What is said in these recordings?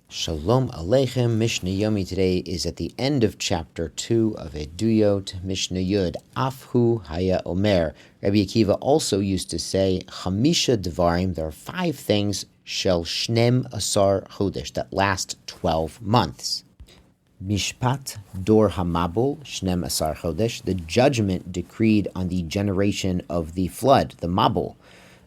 Shalom Aleichem. Mishnah Yomi today is at the end of chapter 2 of Eduyot, Mishnah Yud. Afhu Haya Omer. Rabbi Akiva also used to say, Chamisha Devarim, there are 5 things, Shel Shnem Asar Chodesh, that last 12 months. Mishpat Dor Hamabul, Shnem Asar Chodesh, the judgment decreed on the generation of the flood, the Mabul,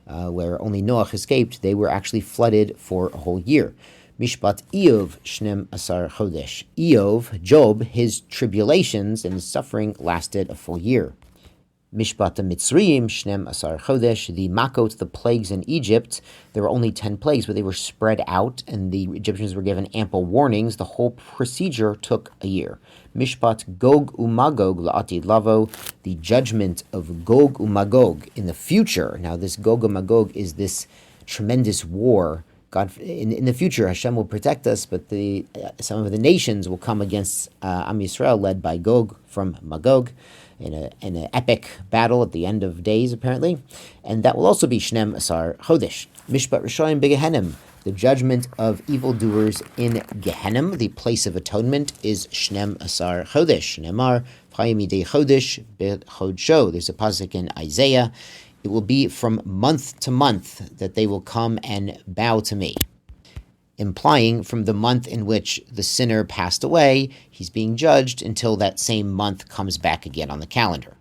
where only Noach escaped. They were actually flooded for a whole year. Mishpat Eov Shnem Asar Chodesh. Eov, Job, his tribulations and his suffering lasted a full year. Mishpat Mitzrayim Shnem Asar Chodesh. The Makot, the plagues in Egypt, there were only 10 plagues, but they were spread out, and the Egyptians were given ample warnings. The whole procedure took a year. Mishpat Gog Umagog La'atid Lavo. The judgment of Gog Umagog in the future. Now, this Gog Umagog is this tremendous war. God, in the future, Hashem will protect us, but some of the nations will come against Am Yisrael, led by Gog from Magog, in an epic battle at the end of days, apparently, and that will also be Shnem Asar Chodesh. Mishpat Rishayim Gehinnom, the judgment of evildoers in Gehinnom, the place of atonement, is Shnem Asar Chodesh. Nemar Chayim Yidei Chodesh B'Chodsho. There's a pasuk in Isaiah. It will be from month to month that they will come and bow to me, implying from the month in which the sinner passed away, he's being judged until that same month comes back again on the calendar.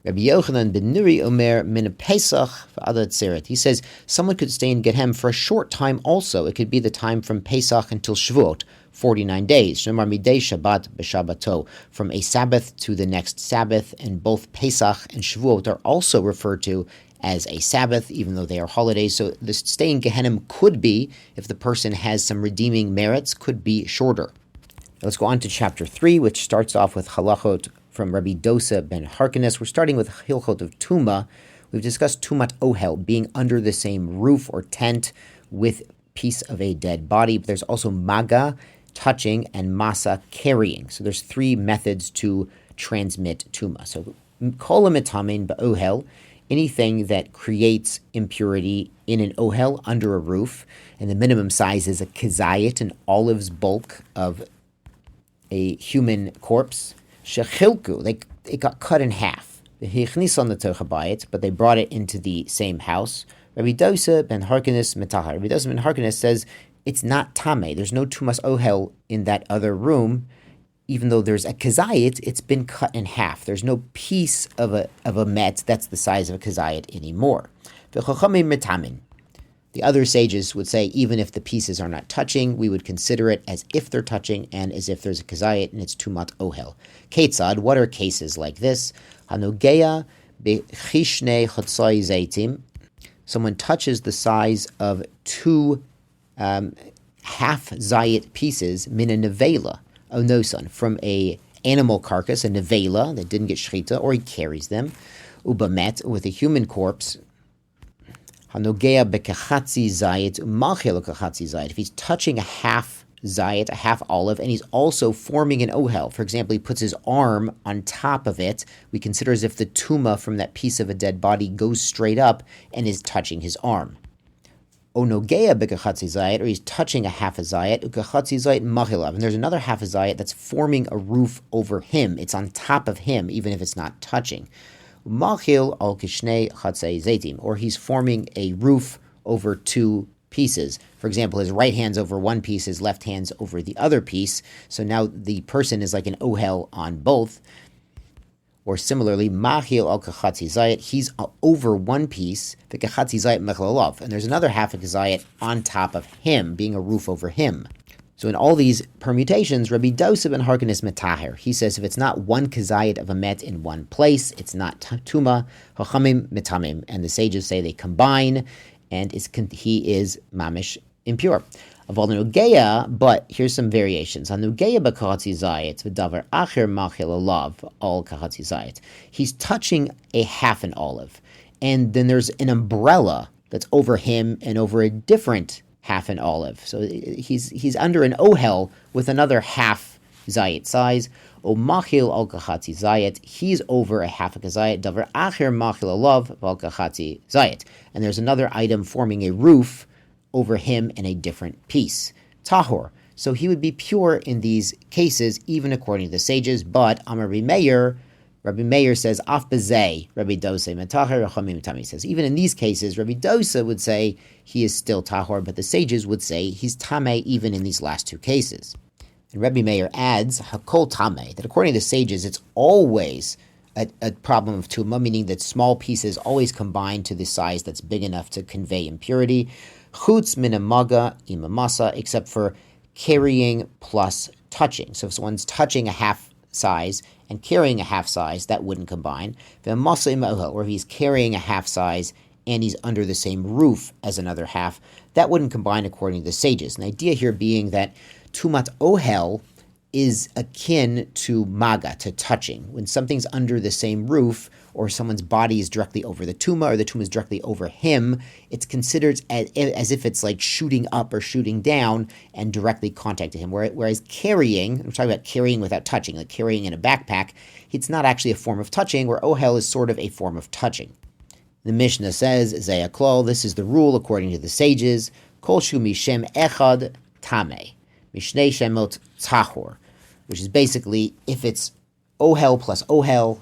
Rabbi Yochanan ben Nuri Omer min Pesach v'ad Tzeret. He says someone could stay in Gehenna for a short time also. It could be the time from Pesach until Shavuot, 49 days. Shemar midei Shabbat b'Shabbato, from a Sabbath to the next Sabbath, and both Pesach and Shavuot are also referred to as a Sabbath, even though they are holidays. So the stay in Gehenna could be, if the person has some redeeming merits, could be shorter. Let's go on to chapter 3, which starts off with halachot from Rabbi Dosa ben Harkanes. We're starting with hilchot of Tuma. We've discussed Tumat Ohel, being under the same roof or tent with piece of a dead body. But there's also Maga, touching, and Masa, carrying. So there's 3 methods to transmit Tuma. So Kol HaMetamin ba'ohel, anything that creates impurity in an ohel, under a roof, and the minimum size is a kazayit, an olive's bulk of a human corpse. Shechilku, it got cut in half. But they brought it into the same house. Rabbi Dosa ben Harkanes metahar. Rabbi Dosa ben Harkanes says it's not tameh. There's no tumas ohel in that other room, even though there's a kazayit. It's been cut in half. There's no piece of a met that's the size of a kazayit anymore. The other sages would say even if the pieces are not touching, we would consider it as if they're touching and as if there's a kazayit and it's tumat ohel. Ketzad, what are cases like this? Hanogeya bechishne chotzai zaitim. Someone touches the size of 2 half zayit pieces, min a nevela, onosan, from a animal carcass, a nevela that didn't get shchita, or he carries them, ubamet, with a human corpse. Hanogea bekachatzi zayit, umachel kachatzi zayit. If he's touching a half zayit, a half olive, and he's also forming an ohel, for example, he puts his arm on top of it, we consider as if the tuma from that piece of a dead body goes straight up and is touching his arm. Onogea bekachatzi zayit, or he's touching a half a zayit, ukachatzi zayit machilav, and there's another half a zayit that's forming a roof over him. It's on top of him, even if it's not touching. Machil al kishnei chatzei zaitim, or he's forming a roof over 2 pieces. For example, his right hand's over one piece, his left hand's over the other piece. So now the person is like an ohel on both. Or similarly, machil al kachatzi zayit, he's over one piece, the kachatzi zayit mechalalav, and there's another half of zayit on top of him, being a roof over him. So in all these permutations, Rabbi Dosa ben Harkanes metaher. He says if it's not one kazayit of a met in one place, it's not tuma, hachamim metamim, and the sages say they combine, and he is mamish impure. But here's some variations. He's touching a half an olive, and then there's an umbrella that's over him and over a different half an olive. So he's under an ohel with another half zayit size. O machil al kachatzi zayit, he's over a half a kazayit. Davar acher machil alav al kachatzi zayit, and there's another item forming a roof over him in a different piece. tahor. So he would be pure in these cases, even according to the sages. But Amar Rabbi Meir says, Af bezeh, Rabbi Dosa metacher, Rachamim tami says. Even in these cases, Rabbi Dosa would say he is still tahor, but the sages would say he's tameh even in these last two cases. And Rabbi Meir adds, Hakol tameh, that according to the sages, it's always a problem of tumah, meaning that small pieces always combine to the size that's big enough to convey impurity. Chutz min amaga imamasa, except for carrying plus touching. So if someone's touching a half size and carrying a half size, that wouldn't combine. Or if he's carrying a half size and he's under the same roof as another half, that wouldn't combine according to the sages. And the idea here being that tumat ohel is akin to maga, to touching. When something's under the same roof, or someone's body is directly over the tumah, or the tumah is directly over him, it's considered as if it's like shooting up or shooting down and directly contacting him. Whereas carrying, I'm talking about carrying without touching, like carrying in a backpack, it's not actually a form of touching, where ohel is sort of a form of touching. The Mishnah says, Zeh klal, this is the rule according to the sages, Kol shu mishem echad tameh, mishnei shemot tahor, which is basically if it's ohel plus ohel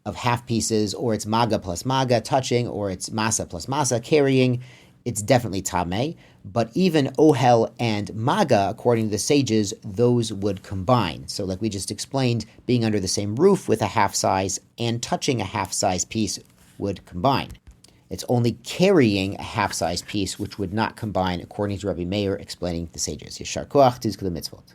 of half pieces, or it's maga plus maga touching, or it's masa plus masa carrying, it's definitely tameh. But even ohel and maga, according to the sages, those would combine. So like we just explained, being under the same roof with a half size and touching a half size piece would combine. It's only carrying a half size piece which would not combine, according to Rabbi Meir explaining the sages. Yeshar koach tizku l'mitzvot.